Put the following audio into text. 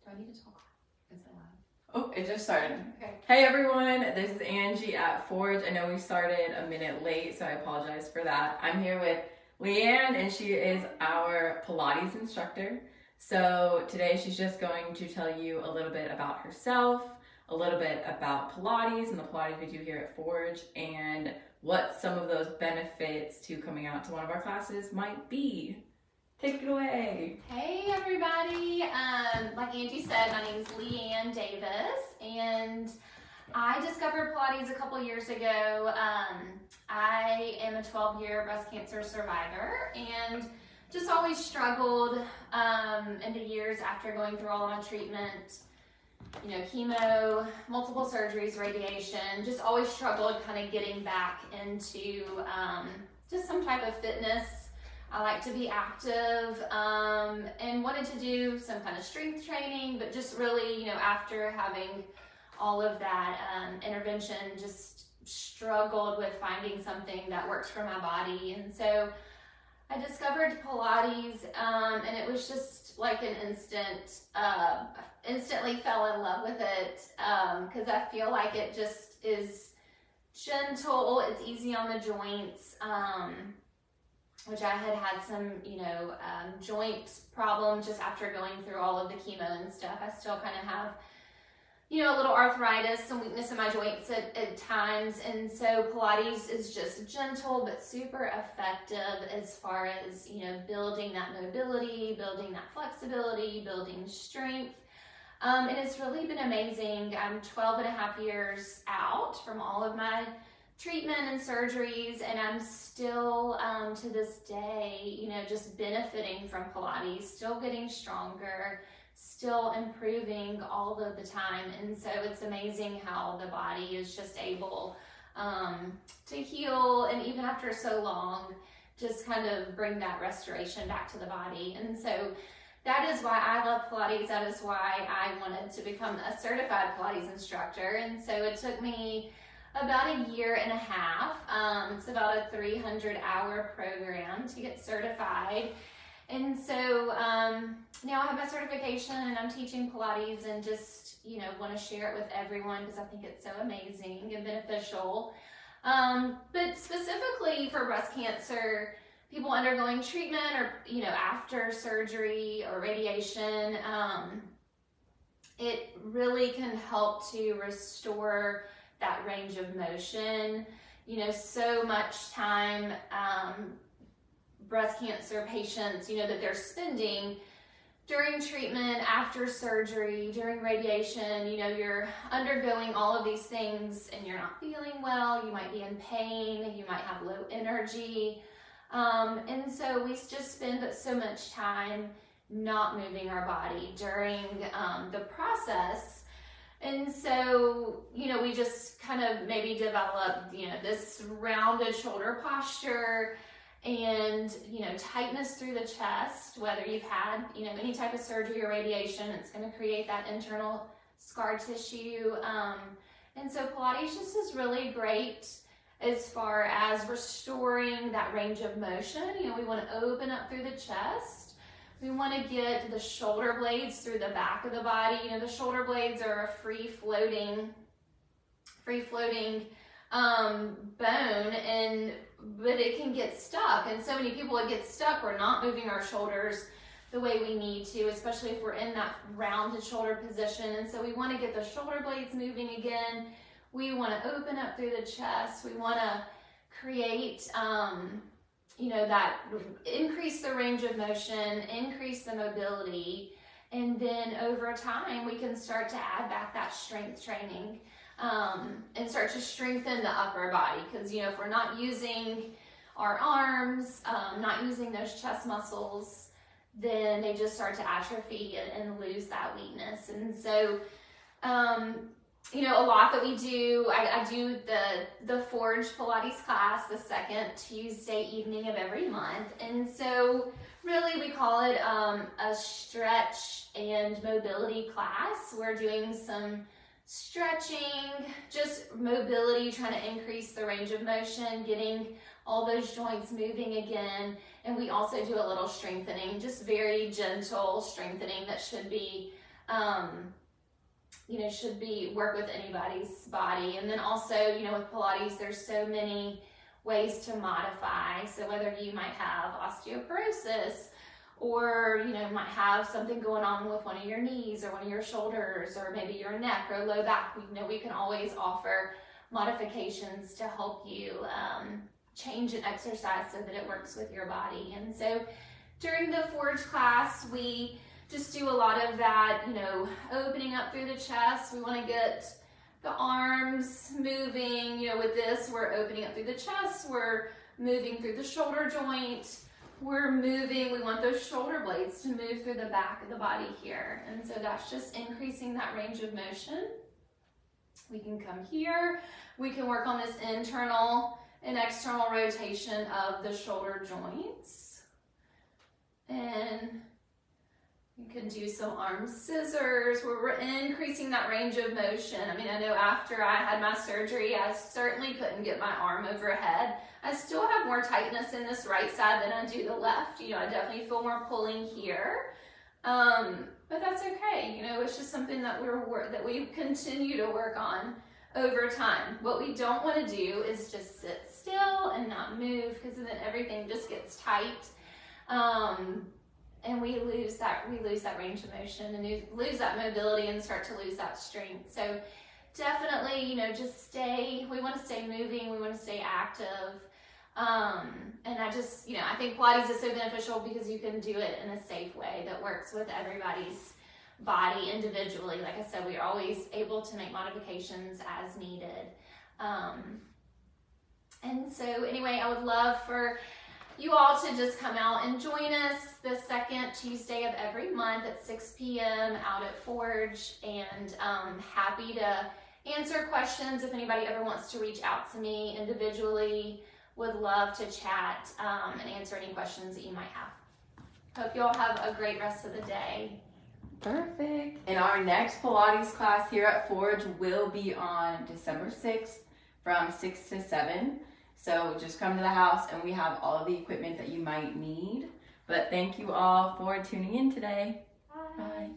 Do I need to talk? Is it loud? Oh, it just started. Okay. Hey everyone, this is Angie at Forge. I know we started a minute late, so I apologize for that. I'm here with LeeAnn, and she is our Pilates instructor. So today she's just going to tell you a little bit about herself, a little bit about Pilates and the Pilates we do here at Forge, and what some of those benefits to coming out to one of our classes might be. Take it away. Hey everybody, like Angie said, my name is LeeAnn Davis, and I discovered Pilates a couple years ago. I am a 12-year breast cancer survivor and just always struggled in the years after going through all of my treatment, you know, chemo, multiple surgeries, radiation, just always struggled kind of getting back into just some type of fitness. I like to be active and wanted to do some kind of strength training, but just really, you know, after having all of that intervention, just struggled with finding something that works for my body. And so I discovered Pilates and it was just like an instantly fell in love with it because I feel like it just is gentle, it's easy on the joints. Which I had some, you know, joint problems just after going through all of the chemo and stuff. I still kind of have, you know, a little arthritis, some weakness in my joints at times. And so Pilates is just gentle, but super effective as far as, you know, building that mobility, building that flexibility, building strength. And it's really been amazing. I'm 12 and a half years out from all of my treatment and surgeries, and I'm still to this day, you know, just benefiting from Pilates, still getting stronger, still improving all of the time. And so it's amazing how the body is just able to heal, and even after so long, just kind of bring that restoration back to the body. And so that is why I love Pilates. That is why I wanted to become a certified Pilates instructor. And so it took me about a year and a half. It's about a 300-hour program to get certified. And so now I have my certification and I'm teaching Pilates, and just, you know, want to share it with everyone because I think it's so amazing and beneficial. But specifically for breast cancer, people undergoing treatment or, you know, after surgery or radiation, it really can help to restore that range of motion. You know, so much time breast cancer patients, you know, that they're spending during treatment, after surgery, during radiation, you know, you're undergoing all of these things and you're not feeling well, you might be in pain, you might have low energy. And so we just spend so much time not moving our body during the process. And so, you know, we just kind of maybe develop, you know, this rounded shoulder posture and, you know, tightness through the chest, whether you've had, you know, any type of surgery or radiation, it's going to create that internal scar tissue. And so Pilates just is really great as far as restoring that range of motion. You know, we want to open up through the chest. We want to get the shoulder blades through the back of the body. You know, the shoulder blades are a free-floating bone, but it can get stuck. And so many people that get stuck, we're not moving our shoulders the way we need to, especially if we're in that rounded shoulder position. And so we want to get the shoulder blades moving again. We want to open up through the chest. We want to create you know, that increase the range of motion, increase the mobility, and then over time we can start to add back that strength training and start to strengthen the upper body. Because, you know, if we're not using our arms, not using those chest muscles, then they just start to atrophy and lose that weakness. And so you know, a lot that we do, I do the Forge Pilates class the second Tuesday evening of every month. And so really we call it a stretch and mobility class. We're doing some stretching, just mobility, trying to increase the range of motion, getting all those joints moving again. And we also do a little strengthening, just very gentle strengthening that should be you know, should be work with anybody's body. And then also, you know, with Pilates, there's so many ways to modify. So whether you might have osteoporosis, or, you know, might have something going on with one of your knees or one of your shoulders, or maybe your neck or low back, we know we can always offer modifications to help you change an exercise so that it works with your body. And so during the Forge class, we just do a lot of that, you know, opening up through the chest. We want to get the arms moving. You know, with this, we're opening up through the chest. We're moving through the shoulder joint. We're moving, we want those shoulder blades to move through the back of the body here. And so that's just increasing that range of motion. We can come here. We can work on this internal and external rotation of the shoulder joints. And you can do some arm scissors where we're increasing that range of motion. I mean, I know after I had my surgery, I certainly couldn't get my arm overhead. I still have more tightness in this right side than I do the left. You know, I definitely feel more pulling here. But that's okay. You know, it's just something that we continue to work on over time. What we don't want to do is just sit still and not move, because then everything just gets tight. And we lose that range of motion, and lose that mobility and start to lose that strength. So definitely, you know, we want to stay moving, we want to stay active. And I think Pilates is so beneficial because you can do it in a safe way that works with everybody's body individually. Like I said, we are always able to make modifications as needed. And so anyway, I would love for you all to just come out and join us the second Tuesday of every month at 6 p.m. out at Forge, and happy to answer questions if anybody ever wants to reach out to me individually. Would love to chat and answer any questions that you might have. Hope you all have a great rest of the day. Perfect. And our next Pilates class here at Forge will be on December 6th from 6 to 7. So just come to the house and we have all of the equipment that you might need. But thank you all for tuning in today. Bye. Bye.